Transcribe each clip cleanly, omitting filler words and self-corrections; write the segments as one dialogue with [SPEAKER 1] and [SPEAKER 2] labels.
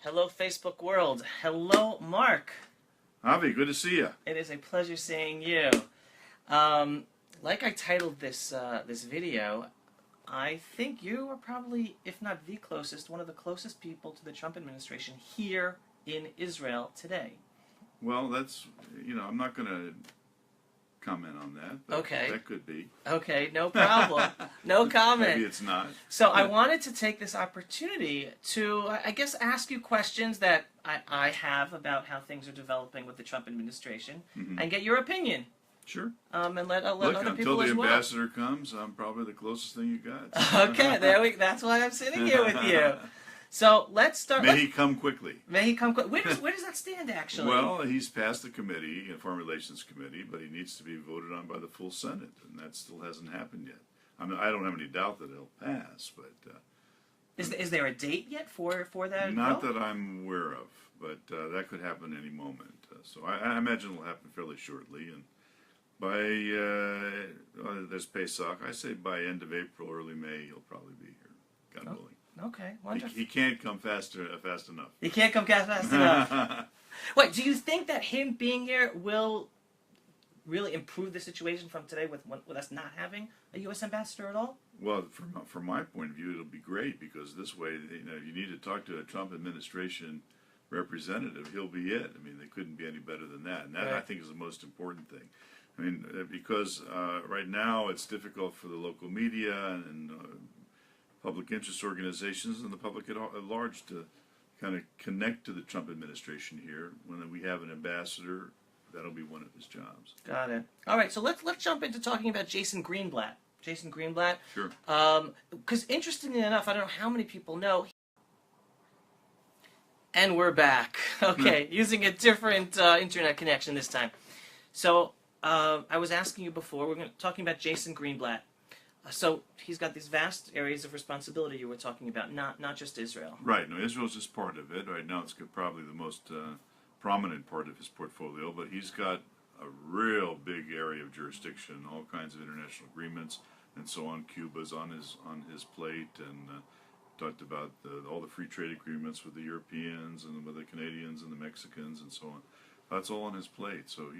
[SPEAKER 1] Hello, Facebook world. Hello, Mark.
[SPEAKER 2] Avi, good to see you.
[SPEAKER 1] It is a pleasure seeing you. Like I titled this video, I think you are probably, if not the closest, one of the closest people to the Trump administration here in Israel today.
[SPEAKER 2] Well, that's, I'm not going to comment on that. But
[SPEAKER 1] Okay.
[SPEAKER 2] That could be.
[SPEAKER 1] Okay, no problem. No comment.
[SPEAKER 2] Maybe it's not.
[SPEAKER 1] So I wanted to take this opportunity to, I guess, ask you questions that I have about how things are developing with the Trump administration, and get your opinion.
[SPEAKER 2] Sure.
[SPEAKER 1] And let
[SPEAKER 2] Look,
[SPEAKER 1] other
[SPEAKER 2] until
[SPEAKER 1] people
[SPEAKER 2] the
[SPEAKER 1] as well.
[SPEAKER 2] ambassador comes, I'm probably the closest thing you got.
[SPEAKER 1] Okay, that's why I'm sitting here with you. So let's start.
[SPEAKER 2] May he come quickly.
[SPEAKER 1] May he come quick. Where does that stand, actually?
[SPEAKER 2] Well, he's passed the committee, Foreign Relations Committee, but he needs to be voted on by the full Senate, and that still hasn't happened yet. I mean, I don't have any doubt that he'll pass, but
[SPEAKER 1] is there a date yet for that?
[SPEAKER 2] not
[SPEAKER 1] vote?
[SPEAKER 2] that I'm aware of, but that could happen any moment. So I imagine it'll happen fairly shortly, and by there's Pesach. I say by end of April, early May, he'll probably be here. God willing.
[SPEAKER 1] Okay, wonderful.
[SPEAKER 2] He can't come fast enough.
[SPEAKER 1] He can't come fast enough. Wait, do you think that him being here will really improve the situation from today with us not having a U.S. ambassador at all?
[SPEAKER 2] Well, from my point of view, it'll be great because this way, if you need to talk to a Trump administration representative, he'll be it. I mean, they couldn't be any better than that, and that,
[SPEAKER 1] Right.
[SPEAKER 2] I think, is the most important thing. I mean, because right now it's difficult for the local media and public interest organizations and the public at large to kind of connect to the Trump administration here. When we have an ambassador, that'll be one of his jobs.
[SPEAKER 1] Got it. All right, so let's jump into talking about Jason Greenblatt. Jason Greenblatt.
[SPEAKER 2] Sure.
[SPEAKER 1] Because interestingly enough, I don't know how many people know. And we're back. Okay, using a different internet connection this time. So I was asking you before, we're talking about Jason Greenblatt. So he's got these vast areas of responsibility you were talking about, not just Israel.
[SPEAKER 2] Right. No, Israel's just part of it. Right now it's probably the most prominent part of his portfolio, but he's got a real big area of jurisdiction, all kinds of international agreements and so on. Cuba's on his plate, and talked about all the free trade agreements with the Europeans and with the Canadians and the Mexicans and so on. That's all on his plate, so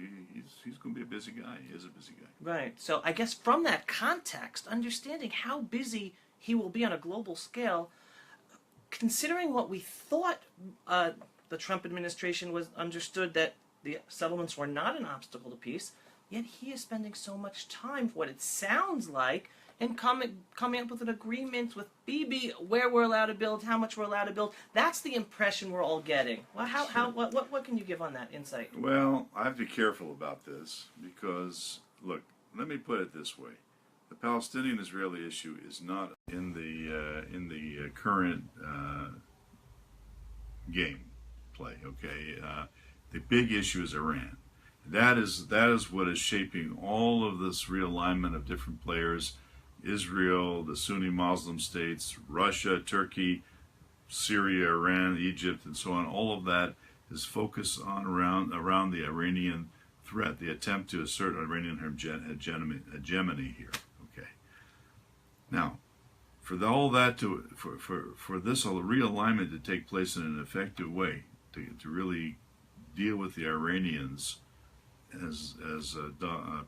[SPEAKER 2] he's going to be a busy guy. He is a busy guy.
[SPEAKER 1] Right. So I guess from that context, understanding how busy he will be on a global scale, considering what we thought the Trump administration was understood that the settlements were not an obstacle to peace, yet he is spending so much time, for what it sounds like, in coming up with an agreement with Bibi where we're allowed to build, how much we're allowed to build. That's the impression we're all getting. Well, what can you give on that insight?
[SPEAKER 2] Well, I have to be careful about this because, look, let me put it this way: the Palestinian-Israeli issue is not in the current game play. Okay, the big issue is Iran. That is what is shaping all of this realignment of different players. Israel, the Sunni Muslim states, Russia, Turkey, Syria, Iran, Egypt, and so on. All of that is focused on around the Iranian threat, the attempt to assert Iranian hegemony here. Okay. Now, for this all realignment to take place in an effective way, to really deal with the Iranians, as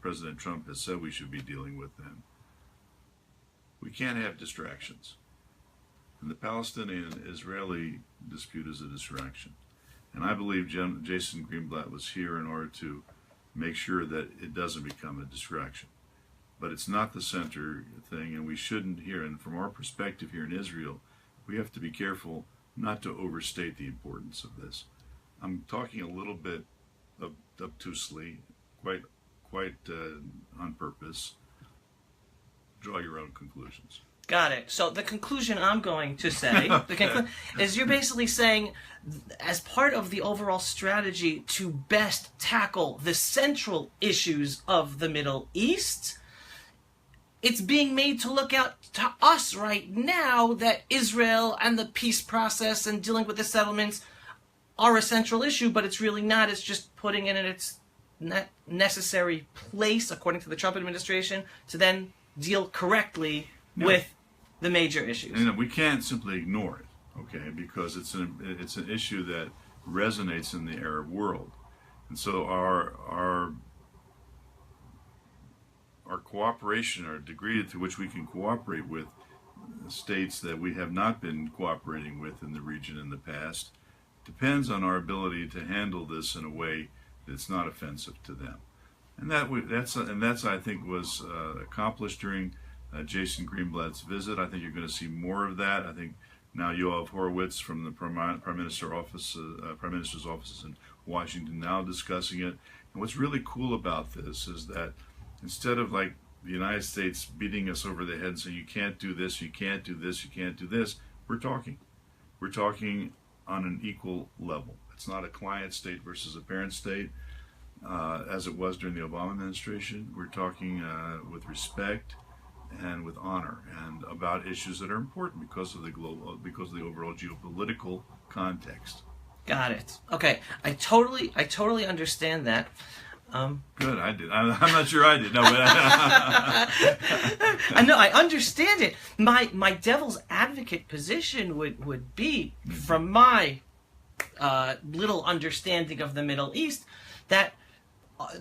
[SPEAKER 2] President Trump has said we should be dealing with them, we can't have distractions. And the Palestinian-Israeli dispute is a distraction. And I believe Jason Greenblatt was here in order to make sure that it doesn't become a distraction. But it's not the center thing, and we shouldn't here. And from our perspective here in Israel, we have to be careful not to overstate the importance of this. I'm talking a little bit obtusely, quite on purpose. Draw your own conclusions.
[SPEAKER 1] Got it. So the conclusion I'm going to say is you're basically saying, as part of the overall strategy to best tackle the central issues of the Middle East, it's being made to look out to us right now that Israel and the peace process and dealing with the settlements are a central issue, but it's really not. It's just putting it in its necessary place, according to the Trump administration, to then deal correctly with the major issues.
[SPEAKER 2] And we can't simply ignore it. okay, because it's an issue that resonates in the Arab world, and so our cooperation, our degree to which we can cooperate with states that we have not been cooperating with in the region in the past, depends on our ability to handle this in a way that's not offensive to them. And that's I think was accomplished during Jason Greenblatt's visit. I think you're going to see more of that. I think now Yoav Horowitz from the Prime Minister's offices in Washington now discussing it. And what's really cool about this is that instead of like the United States beating us over the head and saying you can't do this, you can't do this, you can't do this, we're talking. We're talking on an equal level. It's not a client state versus a parent state, as it was during the Obama administration. We're talking with respect and with honor, and about issues that are important because of the overall geopolitical context.
[SPEAKER 1] Got it. Okay, I totally understand that.
[SPEAKER 2] Good, I did. I'm not sure I did. No, but
[SPEAKER 1] I know I understand it. My devil's advocate position would be, from my little understanding of the Middle East, that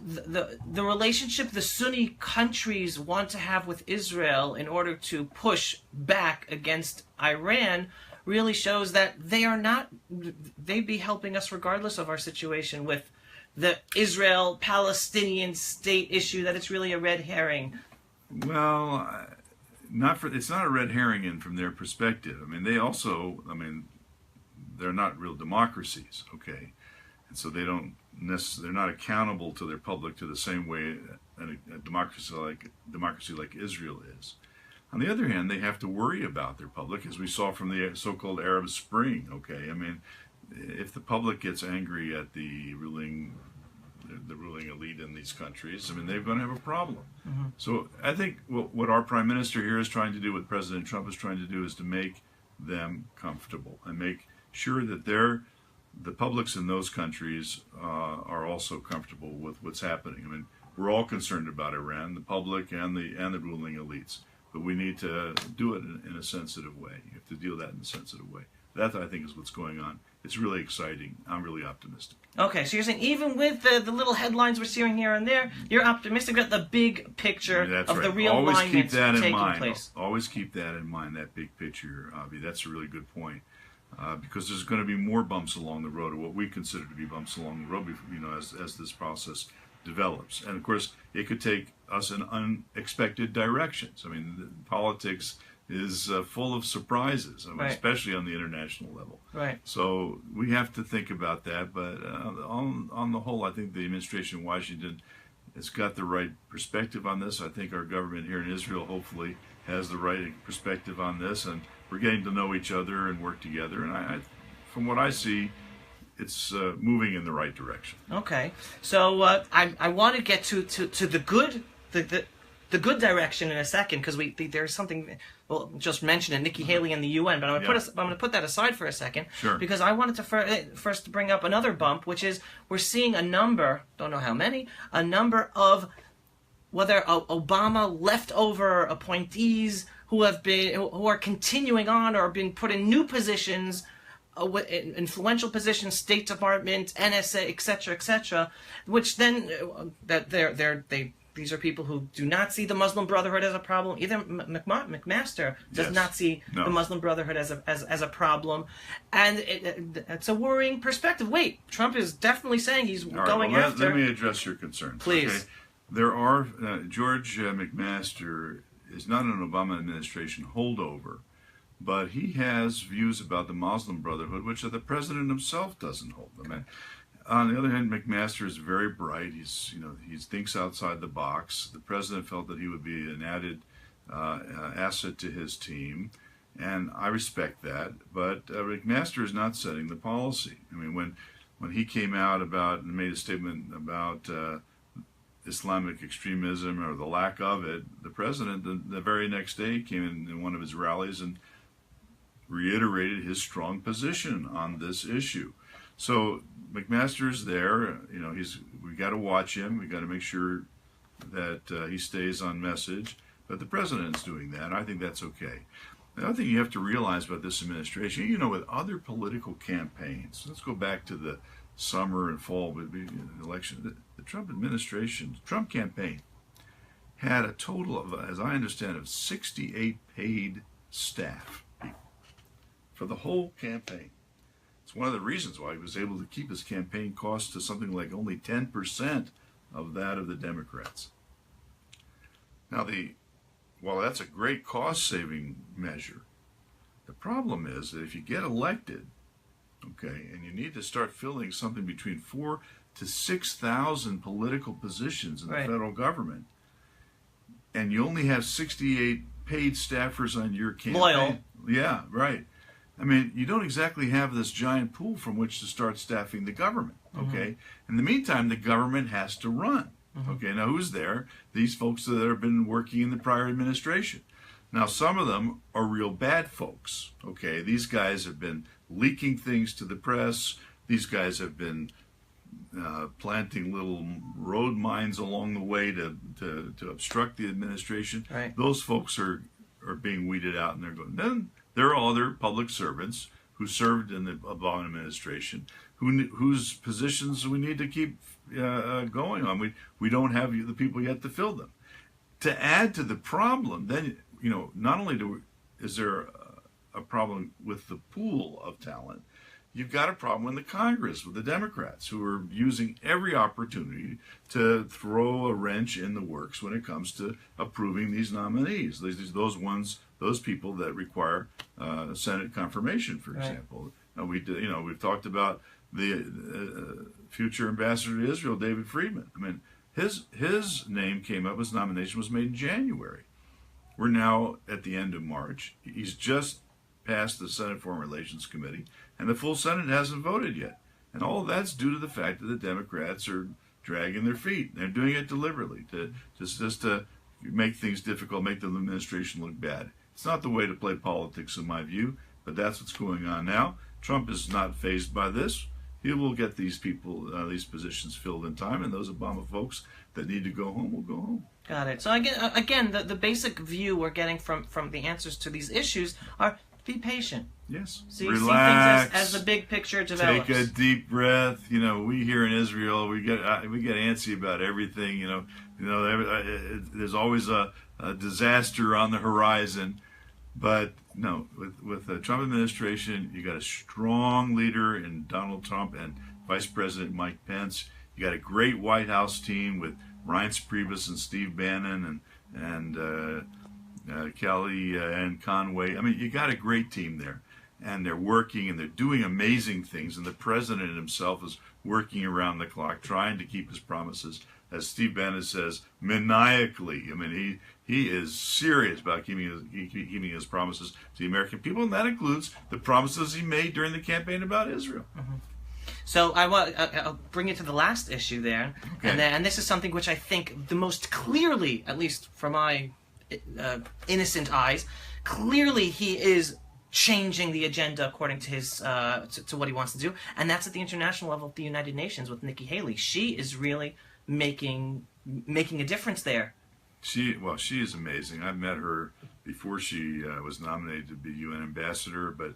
[SPEAKER 1] the relationship the Sunni countries want to have with Israel in order to push back against Iran really shows that they'd be helping us regardless of our situation with the Israel-Palestinian state issue, that it's really a red herring.
[SPEAKER 2] Well, it's not a red herring from their perspective. I mean, they're not real democracies, okay? And so they're not accountable to their public to the same way a democracy like Israel is. On the other hand, they have to worry about their public, as we saw from the so-called Arab Spring, okay? I mean, if the public gets angry at the ruling elite in these countries, I mean, they're going to have a problem. Mm-hmm. So I think what our Prime Minister here is trying to do, what President Trump is trying to do, is to make them comfortable and make sure that the publics in those countries are also comfortable with what's happening. I mean, we're all concerned about Iran, the public and the ruling elites, but we need to do it in a sensitive way. You have to deal with that in a sensitive way. That, I think, is what's going on. It's really exciting. I'm really optimistic.
[SPEAKER 1] Okay, so you're saying even with the little headlines we're seeing here and there, you're optimistic about the big picture of the realignment taking place.
[SPEAKER 2] Always keep that in mind, that big picture, Avi. That's a really good point. Because there's going to be more bumps along the road, or what we consider to be bumps along the road, as this process develops. And of course, it could take us in unexpected directions. I mean, politics is full of surprises,
[SPEAKER 1] right,
[SPEAKER 2] especially on the international level.
[SPEAKER 1] Right.
[SPEAKER 2] So we have to think about that. But on the whole, I think the administration in Washington has got the right perspective on this. I think our government here in Israel hopefully has the right perspective on this, and we're getting to know each other and work together. And from what I see, it's moving in the right direction.
[SPEAKER 1] Okay, so I want to get to the good the good direction in a second, because there's something just mentioned Nikki Haley and the UN, but I'm going to put that aside for a second,
[SPEAKER 2] sure,
[SPEAKER 1] because I wanted to first bring up another bump, which is we're seeing a number, don't know how many, a number of whether Obama leftover appointees who are continuing on or have been put in new positions, influential positions, State Department, NSA, etc., which then these are people who do not see the Muslim Brotherhood as a problem. Either McMaster does not see the Muslim Brotherhood as a problem, and it's a worrying perspective. Wait, Trump is definitely saying he's going after.
[SPEAKER 2] Let me address your concerns,
[SPEAKER 1] please.
[SPEAKER 2] Okay? There are George McMaster is not an Obama administration holdover, but he has views about the Muslim Brotherhood which the president himself doesn't hold. I mean, on the other hand, McMaster is very bright. He thinks outside the box. The president felt that he would be an added asset to his team, and I respect that. But McMaster is not setting the policy. I mean, when he came out and made a statement about Islamic extremism or the lack of it, the president the very next day came in one of his rallies and reiterated his strong position on this issue. So McMaster's there. We got to watch him. We got to make sure that he stays on message. But the president's doing that. I think that's okay. The other thing you have to realize about this administration, with other political campaigns, let's go back to the summer and fall election. The Trump administration, Trump campaign, had a total of, as I understand it, 68 paid staff people for the whole campaign. It's one of the reasons why he was able to keep his campaign costs to something like only 10% of that of the Democrats. Now, while that's a great cost-saving measure, the problem is that if you get elected, okay, and you need to start filling something between 4,000 to 6,000 political positions in the federal government, and you only have 68 paid staffers on your campaign.
[SPEAKER 1] Loyal.
[SPEAKER 2] Yeah, right. I mean, you don't exactly have this giant pool from which to start staffing the government, okay? In the meantime, the government has to run. Okay, now who's there? These folks that have been working in the prior administration. Now, some of them are real bad folks, okay? These guys have been leaking things to the press. These guys have been planting little road mines along the way to obstruct the administration.
[SPEAKER 1] Right.
[SPEAKER 2] Those folks are being weeded out, and they're going. Then there are other public servants who served in the Obama administration, whose positions we need to keep going on. We don't have the people yet to fill them. To add to the problem, then not only is there a problem with the pool of talent, you've got a problem in the Congress with the Democrats, who are using every opportunity to throw a wrench in the works when it comes to approving these nominees. Those people that require Senate confirmation, for example. Now we've talked about the future ambassador to Israel, David Friedman. I mean, his name came up. His nomination was made in January. We're now at the end of March. He's just passed the Senate Foreign Relations Committee, and the full Senate hasn't voted yet. And all of that's due to the fact that the Democrats are dragging their feet. They're doing it deliberately to make things difficult, make the administration look bad. It's not the way to play politics, in my view, but that's what's going on now. Trump is not fazed by this. He will get these people, these positions filled in time, and those Obama folks that need to go home will go home.
[SPEAKER 1] Got it. So again, the basic view we're getting from the answers to these issues are be patient.
[SPEAKER 2] Yes.
[SPEAKER 1] Relax. See things as the big picture develops.
[SPEAKER 2] Take a deep breath. We here in Israel, we get antsy about everything. There's always a disaster on the horizon. But no, with the Trump administration, you got a strong leader in Donald Trump and Vice President Mike Pence. You got a great White House team with Reince Priebus and Steve Bannon and Kelly and Conway. I mean, you got a great team there, and they're working and they're doing amazing things. And the president himself is working around the clock, trying to keep his promises, as Steve Bannon says, maniacally. I mean, he is serious about keeping his promises to the American people, and that includes the promises he made during the campaign about Israel.
[SPEAKER 1] So I'll bring it to the last issue there,
[SPEAKER 2] okay.
[SPEAKER 1] And this is something which I think the most clearly, at least from my innocent eyes, clearly he is changing the agenda according to his to what he wants to do, and that's at the international level of the United Nations with Nikki Haley. She is really making a difference there.
[SPEAKER 2] She is amazing. I met her before she was nominated to be UN ambassador, but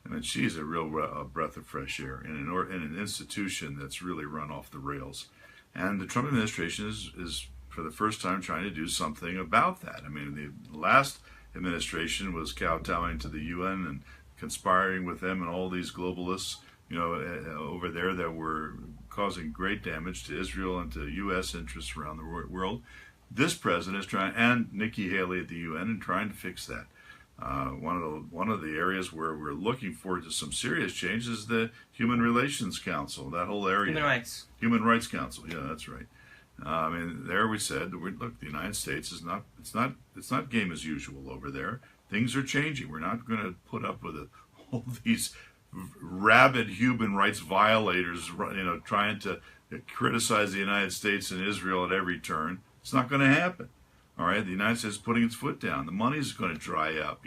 [SPEAKER 2] I mean, she's a real breath of fresh air in an institution that's really run off the rails. And the Trump administration is for the first time trying to do something about that. I mean, the last administration was kowtowing to the UN and conspiring with them and all these globalists, over there that were causing great damage to Israel and to U.S. interests around the world. This president is trying, and Nikki Haley at the UN, and trying to fix that. One of the areas where we're looking forward to some serious change is the Human Relations Council, that whole area. Human Rights Council. Yeah, that's right. I mean, there we said, look, the United States is not game as usual over there. Things are changing. We're not going to put up with all these rabid human rights violators, trying to criticize the United States and Israel at every turn. It's not going to happen. All right, the United States is putting its foot down. The money is going to dry up.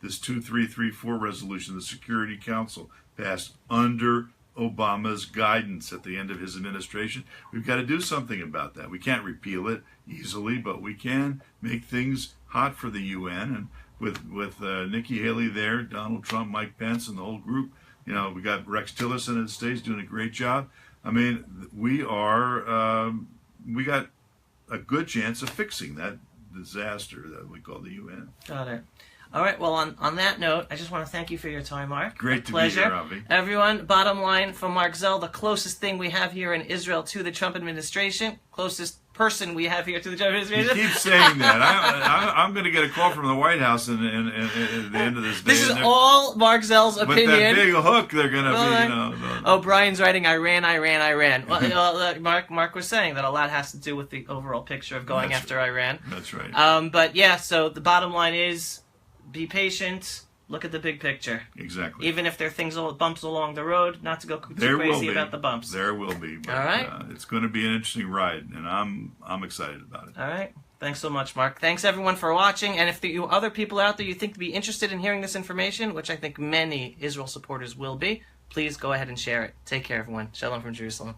[SPEAKER 2] This 2334 resolution, the Security Council passed under Obama's guidance at the end of his administration. We've got to do something about that. We can't repeal it easily, but we can make things hot for the UN. And with Nikki Haley there, Donald Trump, Mike Pence, and the whole group. You know, we got Rex Tillerson in the States doing a great job. I mean, we got a good chance of fixing that disaster that we call the UN.
[SPEAKER 1] Got it. All right, well, on that note, I just want to thank you for your time, Mark.
[SPEAKER 2] Great to
[SPEAKER 1] pleasure.
[SPEAKER 2] be here, Avi.
[SPEAKER 1] Everyone, bottom line from Marc Zell, the closest thing we have here in Israel to the Trump administration, closest person we have here to the Trump administration.
[SPEAKER 2] You keep saying that. I'm going to get a call from the White House at the end of this day.
[SPEAKER 1] This is all Marc Zell's opinion.
[SPEAKER 2] With that big hook, they're going to be, you know.
[SPEAKER 1] Oh, Brian's writing, Iran. Well, Mark was saying that a lot has to do with the overall picture of going after Iran.
[SPEAKER 2] That's right.
[SPEAKER 1] But yeah, so the bottom line is, be patient. Look at the big picture.
[SPEAKER 2] Exactly.
[SPEAKER 1] Even if there are things, bumps along the road, not to go too crazy about the bumps.
[SPEAKER 2] There will be. But,
[SPEAKER 1] all right.
[SPEAKER 2] It's going to be an interesting ride, and I'm excited about it.
[SPEAKER 1] All right. Thanks so much, Mark. Thanks everyone for watching. And if you other people out there you think would be interested in hearing this information, which I think many Israel supporters will be, please go ahead and share it. Take care, everyone. Shalom from Jerusalem.